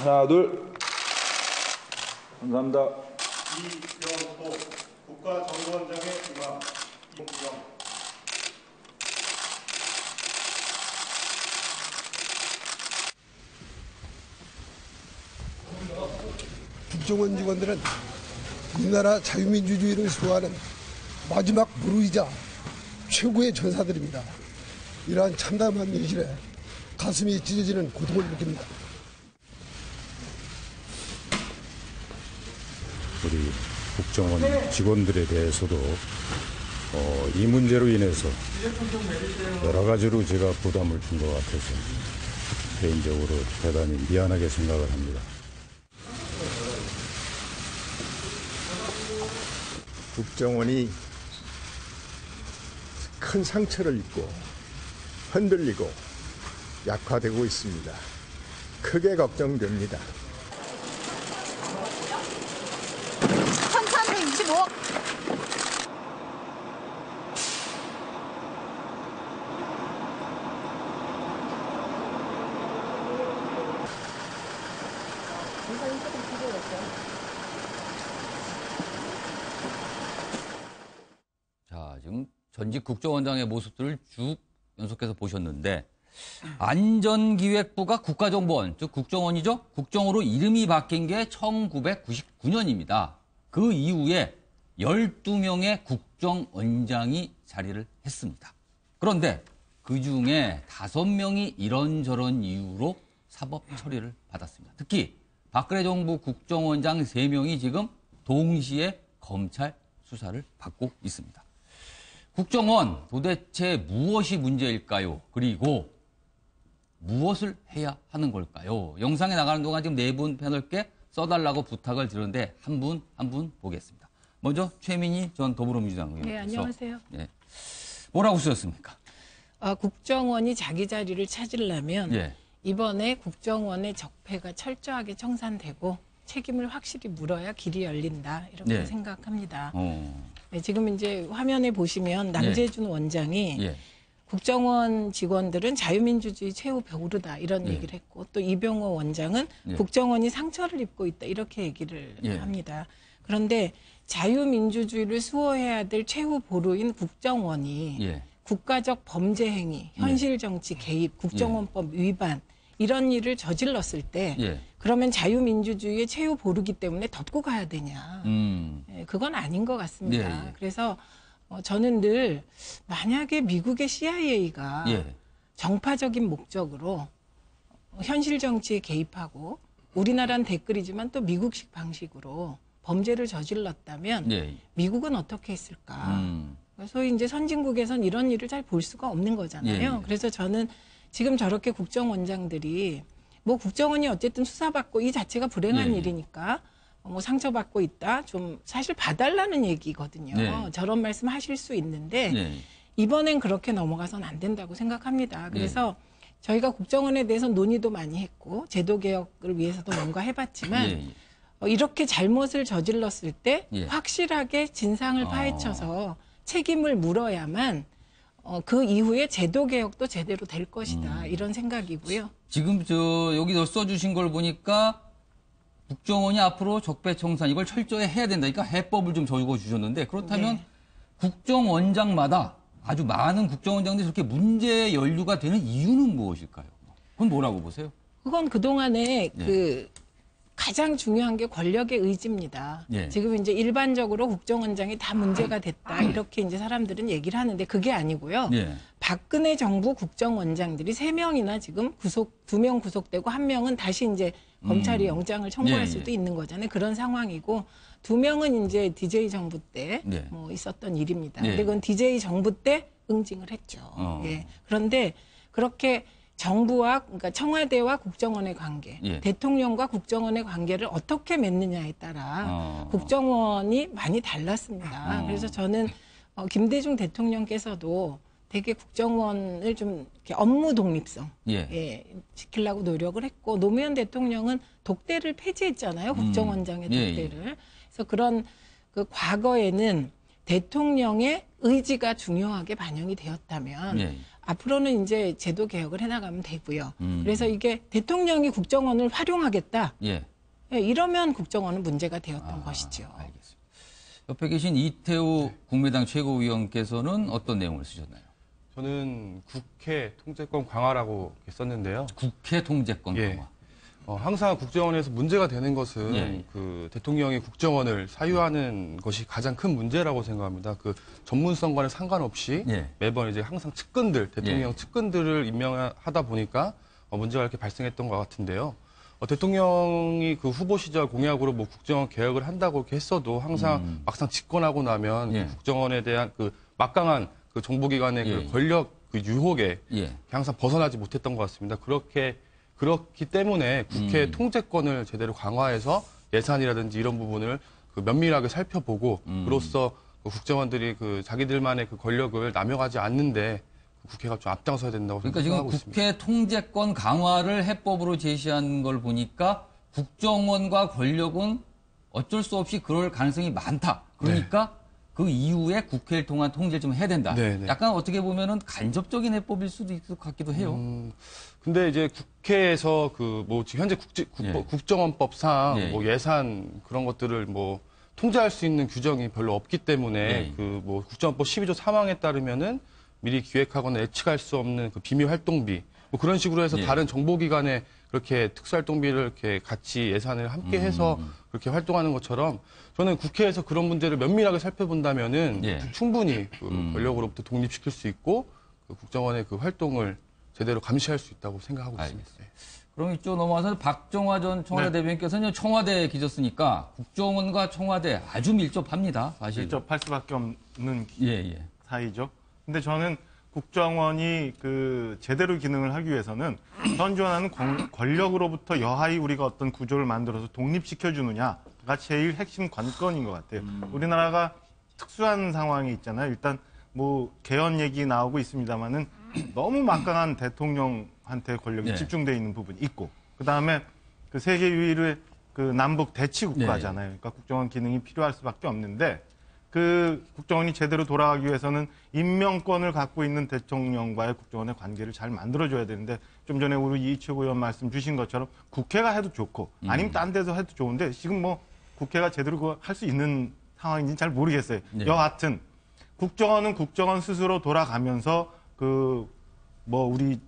하나, 둘. 감사합니다. 이병호 국가정보원장의 임하 이봉영. 국정원 직원들은 우리나라 자유민주주의를 수호하는 마지막 무르이자 최고의 전사들입니다. 이러한 참담한 현실에 가슴이 찢어지는 고통을 느낍니다. 우리 국정원 직원들에 대해서도 이 문제로 인해서 여러 가지로 제가 부담을 준 것 같아서 개인적으로 대단히 미안하게 생각을 합니다. 국정원이 큰 상처를 입고 흔들리고 약화되고 있습니다. 크게 걱정됩니다. 1325억. 자, 지금 전직 국정원장의 모습들을 쭉 연속해서 보셨는데 안전기획부가 국가정보원, 즉 국정원이죠. 국정으로 이름이 바뀐 게 1999년입니다. 그 이후에 12명의 국정원장이 자리를 했습니다. 그런데 그중에 5명이 이런저런 이유로 사법 처리를 받았습니다. 특히 박근혜 정부 국정원장 3명이 지금 동시에 검찰 수사를 받고 있습니다. 국정원 도대체 무엇이 문제일까요? 그리고 무엇을 해야 하는 걸까요? 영상에 나가는 동안 지금 4분 패널께 써달라고 부탁을 드렸는데 한 분 한 분 보겠습니다. 먼저 최민희 전 더불어민주당 의원께서. 네, 안녕하세요. 예, 뭐라고 쓰셨습니까? 국정원이 자기 자리를 찾으려면 예. 이번에 국정원의 적폐가 철저하게 청산되고 책임을 확실히 물어야 길이 열린다 이렇게 네. 생각합니다. 네, 지금 이제 화면에 보시면 남재준 원장이 예. 국정원 직원들은 자유민주주의 최후 보루다 이런 얘기를 했고 또 이병호 원장은 국정원이 상처를 입고 있다 이렇게 얘기를 합니다. 그런데 자유민주주의를 수호해야 될 최후 보루인 국정원이 국가적 범죄 행위, 현실정치 개입, 국정원법 위반 이런 일을 저질렀을 때 그러면 자유민주주의의 최후 보루기 때문에 덮고 가야 되냐. 그건 아닌 것 같습니다. 그래서 저는 늘 만약에 미국의 CIA가 정파적인 목적으로 현실 정치에 개입하고 우리나라는 댓글이지만 또 미국식 방식으로 범죄를 저질렀다면 미국은 어떻게 했을까? 소위 이제 선진국에선 이런 일을 잘 볼 수가 없는 거잖아요. 그래서 저는 지금 저렇게 국정원장들이 뭐 국정원이 어쨌든 수사받고 이 자체가 불행한 일이니까 뭐 상처받고 있다. 좀 사실 봐달라는 얘기거든요. 저런 말씀 하실 수 있는데 이번엔 그렇게 넘어가선 안 된다고 생각합니다. 그래서 저희가 국정원에 대해서 논의도 많이 했고 제도 개혁을 위해서도 뭔가 해봤지만 이렇게 잘못을 저질렀을 때 확실하게 진상을 파헤쳐서 책임을 물어야만 그 이후에 제도 개혁도 제대로 될 것이다. 이런 생각이고요. 지금 여기 써주신 걸 보니까 국정원이 앞으로 적폐청산 이걸 철저히 해야 된다니까 해법을 좀 적어주셨는데 그렇다면 국정원장마다 아주 많은 국정원장들이 저렇게 문제 연루가 되는 이유는 무엇일까요? 그건 뭐라고 보세요? 그건 그동안에 가장 중요한 게 권력의 의지입니다. 지금 이제 일반적으로 국정원장이 다 문제가 됐다 이렇게 이제 사람들은 얘기를 하는데 그게 아니고요. 박근혜 정부 국정원장들이 3명이나 지금 2명 구속되고 1명은 다시 이제 검찰이 영장을 청구할 수도 있는 거잖아요. 그런 상황이고 2명은 이제 DJ 정부 때 뭐 있었던 일입니다. 근데 그건 DJ 정부 때 응징을 했죠. 그런데 그렇게 정부와 그러니까 청와대와 국정원의 관계, 대통령과 국정원의 관계를 어떻게 맺느냐에 따라 국정원이 많이 달랐습니다. 그래서 저는 김대중 대통령께서도 되게 국정원을 좀 이렇게 업무 독립성 지키려고 노력을 했고 노무현 대통령은 독대를 폐지했잖아요. 국정원장의 독대를. 그래서 그런 그 과거에는 대통령의 의지가 중요하게 반영이 되었다면 앞으로는 이제 제도 개혁을 해나가면 되고요. 그래서 이게 대통령이 국정원을 활용하겠다. 예. 예, 이러면 국정원은 문제가 되었던 것이죠. 알겠습니다. 옆에 계신 이태우 국민의당 최고위원께서는 어떤 내용을 쓰셨나요? 저는 국회 통제권 강화라고 이렇게 썼는데요. 국회 통제권 예. 강화. 항상 국정원에서 문제가 되는 것은 예. 그 대통령이 국정원을 사유하는 것이 가장 큰 문제라고 생각합니다. 그 전문성과는 상관없이 예. 매번 이제 항상 측근들, 대통령 예. 측근들을 임명하다 보니까 문제가 이렇게 발생했던 것 같은데요. 대통령이 그 후보 시절 공약으로 뭐 국정원 개혁을 한다고 이렇게 했어도 항상 막상 집권하고 나면 예. 그 국정원에 대한 그 막강한 그 정보기관의 예. 그 권력 그 유혹에 예. 항상 벗어나지 못했던 것 같습니다. 그렇기 때문에 국회 통제권을 제대로 강화해서 예산이라든지 이런 부분을 그 면밀하게 살펴보고 그로써 그 국정원들이 그 자기들만의 그 권력을 남용하지 않는데 국회가 좀 앞장서야 된다고 그러니까 지금 생각하고 있습니다. 국회 통제권 강화를 해법으로 제시한 걸 보니까 국정원과 권력은 어쩔 수 없이 그럴 가능성이 많다. 그러니까 그 이후에 국회를 통한 통제를 좀 해야 된다. 네, 네. 약간 어떻게 보면은 간접적인 해법일 수도 있을 것 같기도 해요. 근데 이제 국회에서 그 뭐 지금 현재 예. 국정원법상 예. 뭐 예산 그런 것들을 뭐 통제할 수 있는 규정이 별로 없기 때문에 예. 그 뭐 국정원법 12조 3항에 따르면은 미리 기획하거나 예측할 수 없는 그 비밀 활동비 뭐 그런 식으로 해서 예. 다른 정보기관에 그렇게 특수활동비를 이렇게 같이 예산을 함께 해서 그렇게 활동하는 것처럼 저는 국회에서 그런 문제를 면밀하게 살펴본다면은 예. 충분히 그 권력으로부터 독립시킬 수 있고 그 국정원의 그 활동을 제대로 감시할 수 있다고 생각하고 있습니다. 네. 그럼 이쪽 넘어와서 박정화 전 청와대 대변인께서는 청와대에 계셨으니까 국정원과 청와대 아주 밀접합니다. 사실. 밀접할 수밖에 없는 예. 사이죠. 근데 저는 국정원이 그 제대로 기능을 하기 위해서는 현존하는 권력으로부터 여하이 우리가 어떤 구조를 만들어서 독립시켜주느냐가 제일 핵심 관건인 것 같아요. 우리나라가 특수한 상황이 있잖아요. 일단 뭐 개헌 얘기 나오고 있습니다만은 너무 막강한 대통령한테 권력이 네. 집중돼 있는 부분이 있고, 그 다음에 그 세계 유일의 그 남북 대치 국가잖아요. 그러니까 국정원 기능이 필요할 수밖에 없는데. 그 국정원이 제대로 돌아가기 위해서는 임명권을 갖고 있는 대통령과의 국정원의 관계를 잘 만들어줘야 되는데 좀 전에 우리 이 최고위원 말씀 주신 것처럼 국회가 해도 좋고 아니면 딴 데서 해도 좋은데 지금 뭐 국회가 제대로 할 수 있는 상황인지는 잘 모르겠어요. 네. 여하튼 국정원은 국정원 스스로 돌아가면서 그 뭐 우리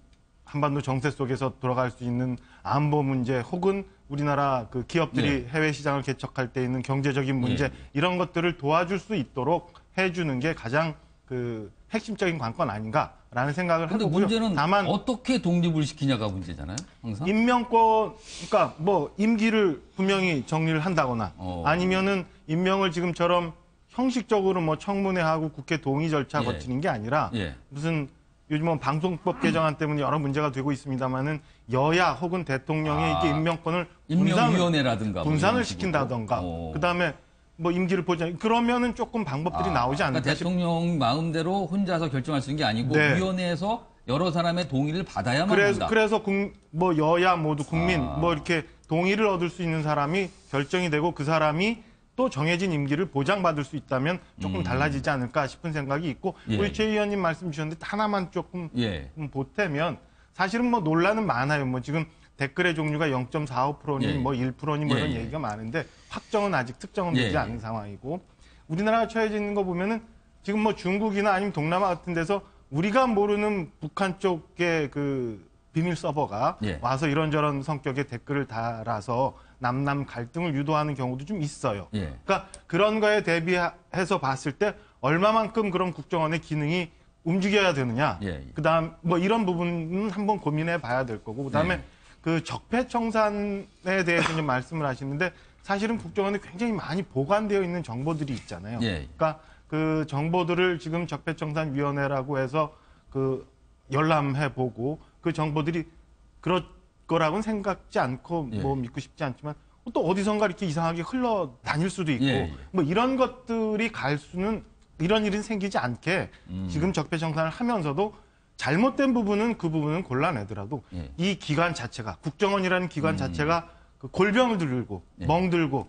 한반도 정세 속에서 돌아갈 수 있는 안보 문제 혹은 우리나라 그 기업들이 해외 시장을 개척할 때 있는 경제적인 문제 이런 것들을 도와줄 수 있도록 해주는 게 가장 그 핵심적인 관건 아닌가라는 생각을 근데 하고요. 문제는 다만 어떻게 독립을 시키냐가 문제잖아요. 항상. 임명권, 그러니까 뭐 임기를 분명히 정리를 한다거나 아니면은 임명을 지금처럼 형식적으로 뭐 청문회하고 국회 동의 절차 거치는 게 아니라 무슨 요즘은 방송법 개정안 때문에 여러 문제가 되고 있습니다만은 여야 혹은 대통령의 이게 임명권을 임명위원회라든가 분산을 시킨다던가 그다음에 뭐 임기를 보자 그러면은 조금 방법들이 나오지 않을까 그러니까 대통령 마음대로 혼자서 결정할 수 있는 게 아니고 위원회에서 여러 사람의 동의를 받아야만 한다. 그래서 뭐 여야 모두 국민 뭐 이렇게 동의를 얻을 수 있는 사람이 결정이 되고 그 사람이 또 정해진 임기를 보장받을 수 있다면 조금 달라지지 않을까 싶은 생각이 있고 우리 최 의원님 말씀 주셨는데 하나만 조금 보태면 사실은 뭐 논란은 많아요. 뭐 지금 댓글의 종류가 0.45%니 뭐 1%니 뭐 이런 얘기가 많은데 확정은 아직 특정은 되지 않은 상황이고 우리나라가 처해져 있는 거 보면은 지금 뭐 중국이나 아니면 동남아 같은 데서 우리가 모르는 북한 쪽의 그 비밀 서버가 와서 이런저런 성격의 댓글을 달아서 남남 갈등을 유도하는 경우도 좀 있어요. 그러니까 그런 거에 대비해서 봤을 때 얼마만큼 그런 국정원의 기능이 움직여야 되느냐. 그다음 뭐 이런 부분은 한번 고민해 봐야 될 거고 그다음에 그 적폐청산에 대해서 좀 말씀을 하시는데 사실은 국정원에 굉장히 많이 보관되어 있는 정보들이 있잖아요. 그러니까 그 정보들을 지금 적폐청산위원회라고 해서 그 열람해 보고 그 정보들이 그럴 거라고는 생각지 않고 뭐 믿고 싶지 않지만 또 어디선가 이렇게 이상하게 흘러 다닐 수도 있고 뭐 이런 것들이 갈 수는 이런 일이 생기지 않게 지금 적폐청산을 하면서도 잘못된 부분은 그 부분은 골라내더라도 이 기관 자체가 국정원이라는 기관 자체가 그 골병을 들고 멍들고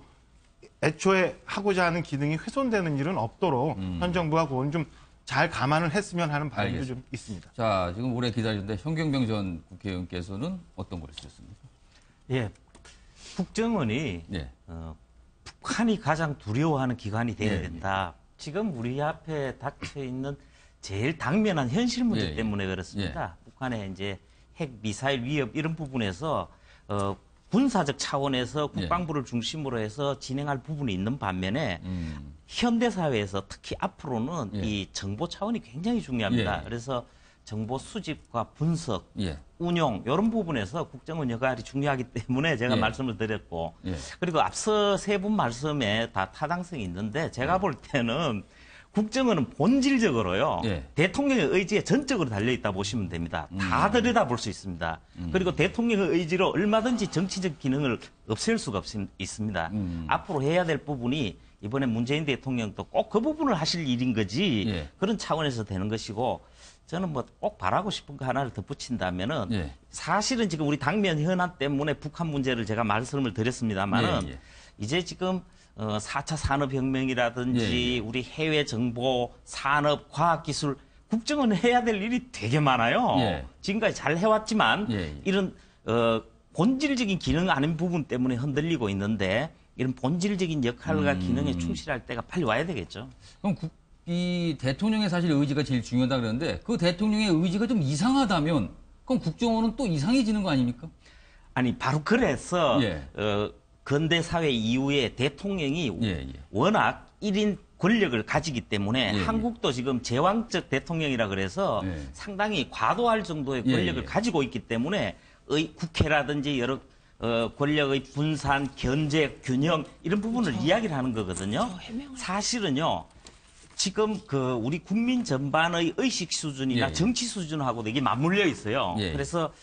애초에 하고자 하는 기능이 훼손되는 일은 없도록 현 정부가 그건 좀 잘 감안을 했으면 하는 바람도 알겠습니다. 좀 있습니다. 자, 지금 오래 기다리는데 현경병 전 국회의원께서는 어떤 걸 쓰셨습니까? 예, 국정원이 예. 북한이 가장 두려워하는 기관이 되어야 예, 된다. 지금 우리 앞에 닥쳐 있는 제일 당면한 현실 문제 예, 때문에 그렇습니다. 북한의 이제 핵 미사일 위협 이런 부분에서 군사적 차원에서 국방부를 중심으로 해서 진행할 부분이 있는 반면에 현대 사회에서 특히 앞으로는 예. 이 정보 차원이 굉장히 중요합니다. 예. 그래서 정보 수집과 분석, 예. 운용 이런 부분에서 국정원 역할이 중요하기 때문에 제가 예. 말씀을 드렸고 예. 그리고 앞서 세 분 말씀에 다 타당성이 있는데 제가 볼 때는 국정원은 본질적으로요 예. 대통령의 의지에 전적으로 달려있다 보시면 됩니다. 다 들여다볼 수 있습니다. 그리고 대통령의 의지로 얼마든지 정치적 기능을 없앨 수가 있습니다. 앞으로 해야 될 부분이 이번에 문재인 대통령도 꼭 그 부분을 하실 일인 거지 예. 그런 차원에서 되는 것이고 저는 뭐 꼭 바라고 싶은 거 하나를 덧붙인다면은 예. 사실은 지금 우리 당면 현안 때문에 북한 문제를 제가 말씀을 드렸습니다만은 예, 예. 이제 지금 4차 산업혁명이라든지 예, 예. 우리 해외 정보, 산업, 과학기술 국정원은 해야 될 일이 되게 많아요. 예. 지금까지 잘 해왔지만 예, 예. 이런 본질적인 기능 아닌 부분 때문에 흔들리고 있는데 이런 본질적인 역할과 기능에 충실할 때가 빨리 와야 되겠죠. 그럼 이 대통령의 사실 의지가 제일 중요하다 그러는데 그 대통령의 의지가 좀 이상하다면 그럼 국정원은 또 이상해지는 거 아닙니까? 아니 바로 그래서 예. 근대 사회 이후에 대통령이 예, 예. 워낙 1인 권력을 가지기 때문에 예, 예. 한국도 지금 제왕적 대통령이라 그래서 예. 상당히 과도할 정도의 예, 권력을 예. 가지고 있기 때문에 국회라든지 여러 권력의 분산, 견제, 균형 이런 부분을 이야기를 하는 거거든요. 사실은요. 지금 우리 국민 전반의 의식 수준이나 예, 예. 정치 수준하고도 이게 맞물려 있어요. 예, 예. 그래서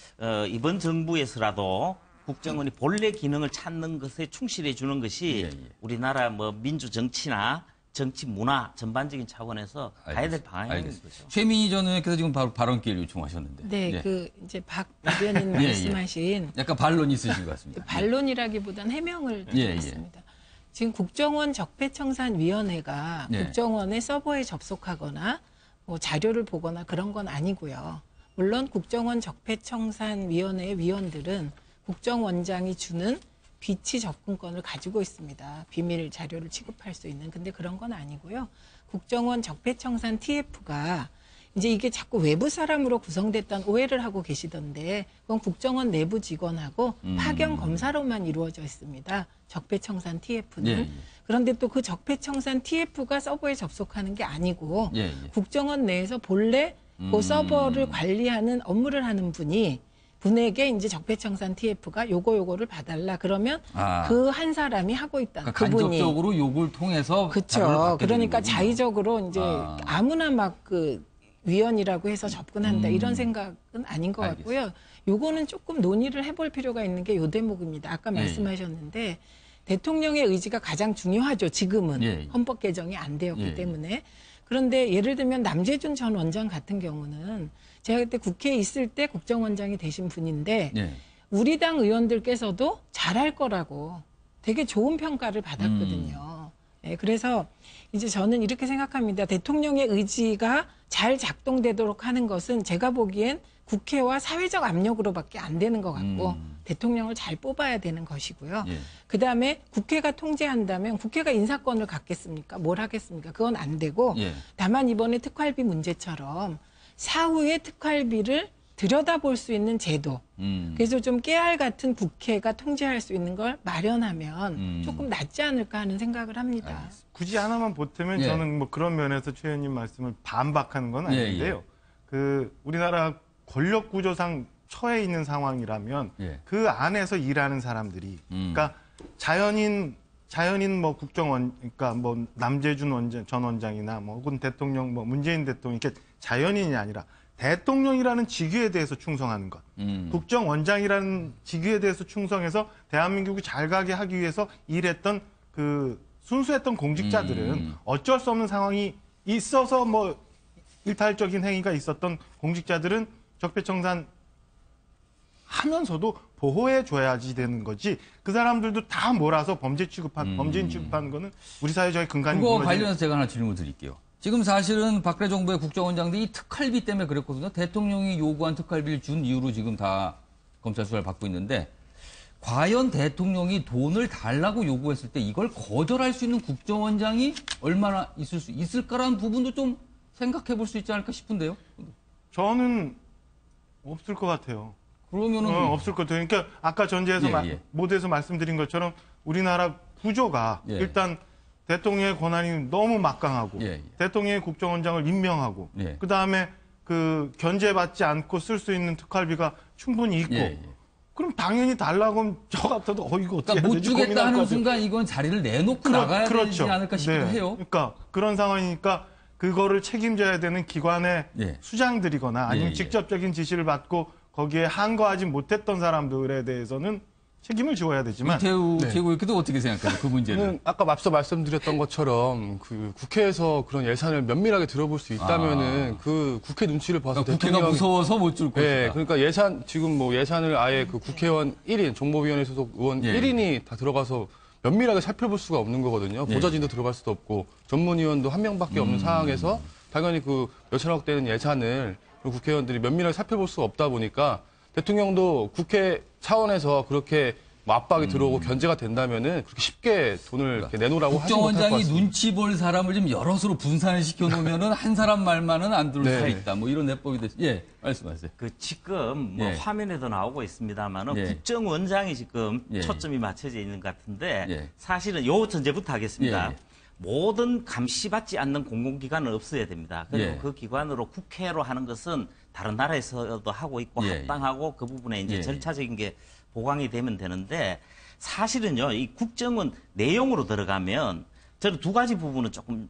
이번 정부에서라도 국정원이 본래 기능을 찾는 것에 충실해 주는 것이 예, 예. 우리나라 뭐 민주 정치나 정치 문화 전반적인 차원에서 가야 될 방향인 거죠. 최민희 전 의원께서 지금 바로 발언기를 요청하셨는데. 네, 예. 이제 박 의원님 예, 예. 말씀하신 약간 반론이 있으신 것 같습니다. 반론이라기보다는 해명을 예, 예. 드리겠습니다. 지금 국정원 적폐청산위원회가 예. 국정원의 서버에 접속하거나 뭐 자료를 보거나 그런 건 아니고요. 물론 국정원 적폐청산위원회의 위원들은 국정원장이 주는 비치 접근권을 가지고 있습니다. 비밀 자료를 취급할 수 있는. 근데 그런 건 아니고요. 국정원 적폐청산 TF가 이제 이게 자꾸 외부 사람으로 구성됐다는 오해를 하고 계시던데 그건 국정원 내부 직원하고 파견 검사로만 이루어져 있습니다. 적폐청산 TF는. 예, 예. 그런데 또 그 적폐청산 TF가 서버에 접속하는 게 아니고 예, 예. 국정원 내에서 본래 그 서버를 관리하는 업무를 하는 분에게 이제 적폐청산 TF가 요거를 봐달라 그러면 아. 그 한 사람이 하고 있다. 그러니까 그분이. 간접적으로 욕을 통해서 자료를 그렇죠. 받게 그러니까 되는 거군요. 자의적으로 이제 아. 아무나 막 위원이라고 해서 접근한다 이런 생각은 아닌 것 같고요. 요거는 조금 논의를 해볼 필요가 있는 게 요 대목입니다. 아까 예, 예. 말씀하셨는데 대통령의 의지가 가장 중요하죠. 지금은 예, 예. 헌법 개정이 안 되었기 예, 예. 때문에. 그런데 예를 들면 남재준 전 원장 같은 경우는 제가 그때 국회에 있을 때 국정원장이 되신 분인데 예. 우리 당 의원들께서도 잘할 거라고 되게 좋은 평가를 받았거든요. 네, 그래서 이제 저는 이렇게 생각합니다. 대통령의 의지가 잘 작동되도록 하는 것은 제가 보기엔 국회와 사회적 압력으로밖에 안 되는 것 같고 대통령을 잘 뽑아야 되는 것이고요. 예. 그다음에 국회가 통제한다면 국회가 인사권을 갖겠습니까? 뭘 하겠습니까? 그건 안 되고 예. 다만 이번에 특활비 문제처럼 사후에 특활비를 들여다볼 수 있는 제도. 그래서 좀 깨알 같은 국회가 통제할 수 있는 걸 마련하면 조금 낫지 않을까 하는 생각을 합니다. 굳이 하나만 보태면 예. 저는 뭐 그런 면에서 최 의원님 말씀을 반박하는 건 예, 아닌데요. 우리나라 권력 구조상 처해 있는 상황이라면 예. 그 안에서 일하는 사람들이 그러니까 자연인 뭐 국정원 그러니까 뭐 남재준 전 원장이나 뭐 혹은 대통령 뭐 문재인 대통령 이렇게 자연인이 아니라 대통령이라는 직위에 대해서 충성하는 것. 국정원장이라는 직위에 대해서 충성해서 대한민국이 잘 가게 하기 위해서 일했던 그 순수했던 공직자들은 어쩔 수 없는 상황이 있어서 뭐 일탈적인 행위가 있었던 공직자들은 적폐청산 하면서도 보호해 줘야지 되는 거지. 그 사람들도 다 몰아서 범죄인 취급하는 거는 우리 사회적인 근간이 그거 무너지는 관련해서 제가 하나 질문 드릴게요. 지금 사실은 박근혜 정부의 국정원장들이 이 특활비 때문에 그랬거든요. 대통령이 요구한 특활비를 준 이유로 지금 다 검찰 수사를 받고 있는데 과연 대통령이 돈을 달라고 요구했을 때 이걸 거절할 수 있는 국정원장이 얼마나 있을 수 있을까라는 부분도 좀 생각해 볼 수 있지 않을까 싶은데요. 저는 없을 것 같아요. 그러면은 없을 것 같아요. 그러니까 아까 전제에서 모두에서 말씀드린 것처럼 우리나라 구조가 일단 대통령의 권한이 너무 막강하고 대통령의 국정원장을 임명하고 그다음에 그 견제받지 않고 쓸 수 있는 특활비가 충분히 있고 그럼 당연히 달라고 하면 저 같아도 이거 어떻게 그러니까 해야 못 되지 주겠다 하는 고민할 순간 이건 자리를 내놓고 나가야 그렇죠. 되지 않을까 싶기도 해요. 그러니까 그런 상황이니까 그거를 책임져야 되는 기관의 수장들이거나 아니면 직접적인 지시를 받고 거기에 한거하지 못했던 사람들에 대해서는 책임을 지어야 되지만 이태우 최고위원께도 어떻게 생각하세요? 그 문제는. 아까 앞서 말씀드렸던 것처럼 그 국회에서 그런 예산을 면밀하게 들어볼 수 있다면은 그 국회 눈치를 봐서 그러니까 국회가 무서워서 못 줄 것이다. 네, 그러니까 지금 뭐 예산을 아예 그 국회의원 1인, 정보위원회 소속 의원 1인이 다 들어가서 면밀하게 살펴볼 수가 없는 거거든요. 보좌진도 들어갈 수도 없고 전문위원도 한 명밖에 없는 상황에서 당연히 그 몇천억 되는 예산을 국회의원들이 면밀하게 살펴볼 수가 없다 보니까 대통령도 국회 차원에서 그렇게 뭐 압박이 들어오고 견제가 된다면은 그렇게 쉽게 돈을 이렇게 내놓으라고 하지 못할 것 국정원장이 같습니다. 눈치 볼 사람을 좀 여럿으로 분산을 시켜놓으면은 한 사람 말만은 안 들을 수가 있다. 뭐 이런 내법이 됐지. 말씀하세요. 지금 뭐 화면에도 나오고 있습니다만은 국정원장이 지금 초점이 맞춰져 있는 것 같은데 사실은 요 전제부터 하겠습니다. 모든 감시받지 않는 공공기관은 없어야 됩니다. 그리고 그 기관으로 국회로 하는 것은 다른 나라에서도 하고 있고 합당하고 그 부분에 이제 절차적인 게 보강이 되면 되는데 사실은요, 이 국정원 내용으로 들어가면 저는 두 가지 부분은 조금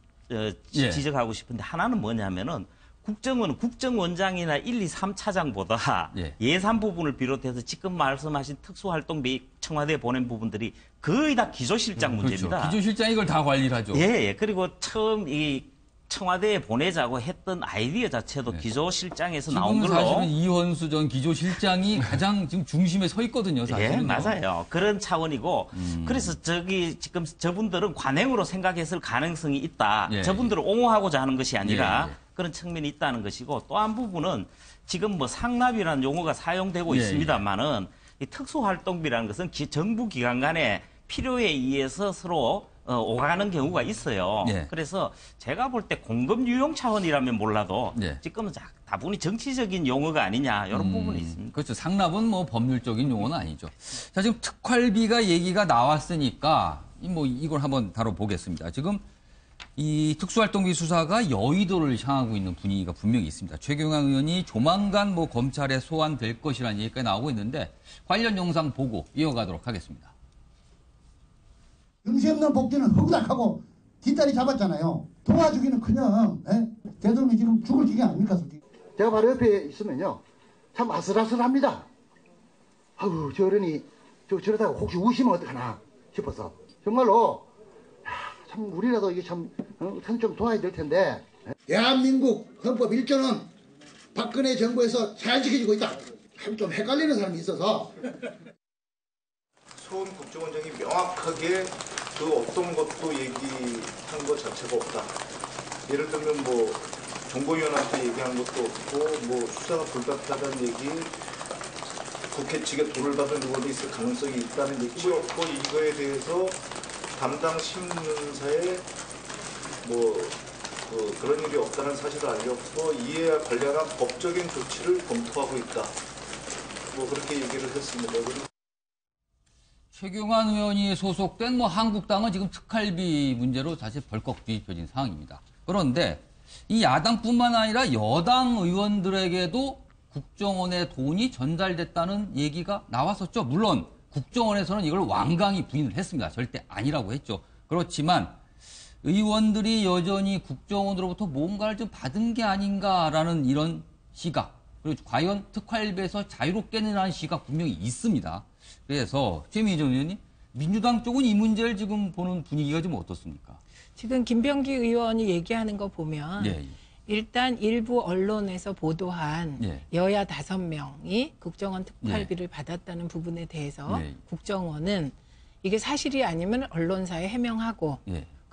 지적하고 싶은데 하나는 뭐냐면은 국정원은 국정원장이나 1, 2, 3차장보다 예산 부분을 비롯해서 지금 말씀하신 특수활동비 청와대에 보낸 부분들이 거의 다 기조실장 문제입니다. 그렇죠. 기조실장이 이걸 다 관리를 하죠. 그리고 처음 이 청와대에 보내자고 했던 아이디어 자체도 기조실장에서 나온 걸로. 사실은 이원수 전 기조실장이 가장 지금 중심에 서 있거든요. 사실은. 맞아요. 그런 차원이고 그래서 지금 저분들은 관행으로 생각했을 가능성이 있다. 저분들을 옹호하고자 하는 것이 아니라 그런 측면이 있다는 것이고 또 한 부분은 지금 뭐 상납이라는 용어가 사용되고 있습니다만은 이 특수활동비라는 것은 정부 기관 간의 필요에 의해서 서로 오가는 경우가 있어요. 그래서 제가 볼 때 공급 유용 차원이라면 몰라도 지금은 다분히 정치적인 용어가 아니냐 이런 부분이 있습니다. 그렇죠. 상납은 뭐 법률적인 용어는 아니죠. 자, 지금 특활비가 얘기가 나왔으니까 뭐 이걸 한번 다뤄보겠습니다. 지금 이 특수활동비 수사가 여의도를 향하고 있는 분위기가 분명히 있습니다. 최경환 의원이 조만간 뭐 검찰에 소환될 것이라는 얘기가 나오고 있는데 관련 영상 보고 이어가도록 하겠습니다. 능시 없는 복지는 허구닥하고 뒷다리 잡았잖아요. 도와주기는 그냥 대통령이 지금 죽을 지경 아닙니까? 솔직히. 제가 바로 옆에 있으면요 참 아슬아슬합니다. 아우 저 어른이 저러다가 혹시 우시면 어떡하나 싶어서 정말로 참 우리라도 이게 참 좀 도와야 될 텐데. 대한민국 헌법 1조는 박근혜 정부에서 잘 지켜지고 있다. 좀 헷갈리는 사람이 있어서. 손 국정원장이 명확하게 그 어떤 것도 얘기한 것 자체가 없다. 예를 들면 뭐 정보위원한테 얘기한 것도 없고 뭐 수사가 불가피하다는 얘기, 국회 측에 돈을 받은 의원이 있을 가능성이 있다는 얘기도 없고 이거에 대해서 담당 신문사에 뭐 그런 일이 없다는 사실을 알렸고 이에 관련한 법적인 조치를 검토하고 있다. 뭐 그렇게 얘기를 했습니다. 최경환 의원이 소속된 뭐 한국당은 지금 특활비 문제로 사실 벌컥 뒤집혀진 상황입니다. 그런데 이 야당뿐만 아니라 여당 의원들에게도 국정원에 돈이 전달됐다는 얘기가 나왔었죠. 물론 국정원에서는 이걸 완강히 부인을 했습니다. 절대 아니라고 했죠. 그렇지만 의원들이 여전히 국정원으로부터 뭔가를 좀 받은 게 아닌가라는 이런 시각, 그리고 과연 특활비에서 자유롭게는 시각 분명히 있습니다. 그래서 최민희 의원님, 민주당 쪽은 이 문제를 지금 보는 분위기가 좀 어떻습니까? 지금 김병기 의원이 얘기하는 거 보면 일단 일부 언론에서 보도한 여야 5명이 국정원 특활비를 받았다는 부분에 대해서 국정원은 이게 사실이 아니면 언론사에 해명하고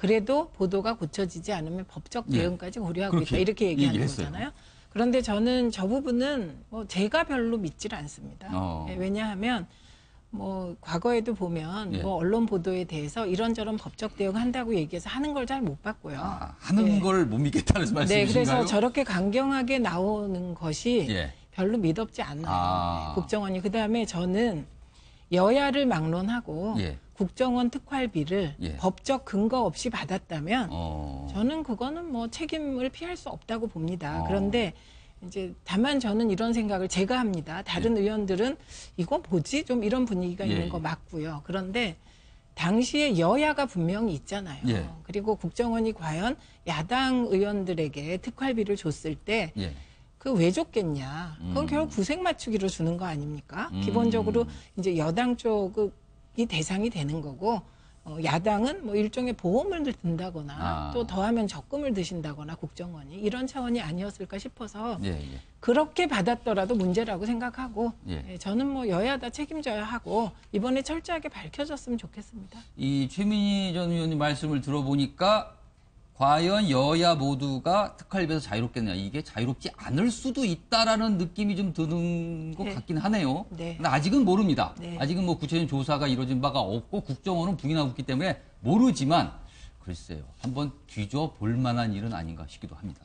그래도 보도가 고쳐지지 않으면 법적 예. 대응까지 고려하고 그렇게 있다. 이렇게 얘기하는 얘기했어요. 거잖아요. 그런데 저는 저 부분은 뭐 제가 별로 믿질 않습니다. 어. 예, 왜냐하면 뭐 과거에도 보면 예. 뭐 언론 보도에 대해서 이런저런 법적 대응한다고 얘기해서 하는 걸 잘 못 봤고요. 하는 네. 걸 못 믿겠다는 네, 말씀이신가요? 그래서 저렇게 강경하게 나오는 것이 예. 별로 믿업지 않나요. 아. 국정원이. 그다음에 저는 여야를 막론하고 예. 국정원 특활비를 예. 법적 근거 없이 받았다면 어. 저는 그거는 뭐 책임을 피할 수 없다고 봅니다. 어. 그런데 이제 다만 저는 이런 생각을 제가 합니다. 다른 의원들은 이거 뭐지? 좀 이런 분위기가 예. 있는 거 맞고요. 그런데 당시에 여야가 분명히 있잖아요. 예. 그리고 국정원이 과연 야당 의원들에게 특활비를 줬을 때 예. 그 왜 줬겠냐. 그건 결국 구색 맞추기로 주는 거 아닙니까? 음. 기본적으로 이제 여당 쪽이 대상이 되는 거고 야당은 뭐 일종의 보험을 든다거나 아. 또 더하면 적금을 드신다거나 국정원이 이런 차원이 아니었을까 싶어서 예, 예. 그렇게 받았더라도 문제라고 생각하고 예. 예, 저는 뭐 여야 다 책임져야 하고 이번에 철저하게 밝혀졌으면 좋겠습니다. 이 최민희 전 의원님 말씀을 들어보니까 과연 여야 모두가 특활비에서 자유롭겠냐, 이게 자유롭지 않을 수도 있다라는 느낌이 좀 드는 것 네. 같긴 하네요. 네. 근데 아직은 모릅니다. 네. 아직은 뭐 구체적인 조사가 이루어진 바가 없고 국정원은 부인하고 있기 때문에 모르지만 글쎄요, 한번 뒤져 볼 만한 일은 아닌가 싶기도 합니다.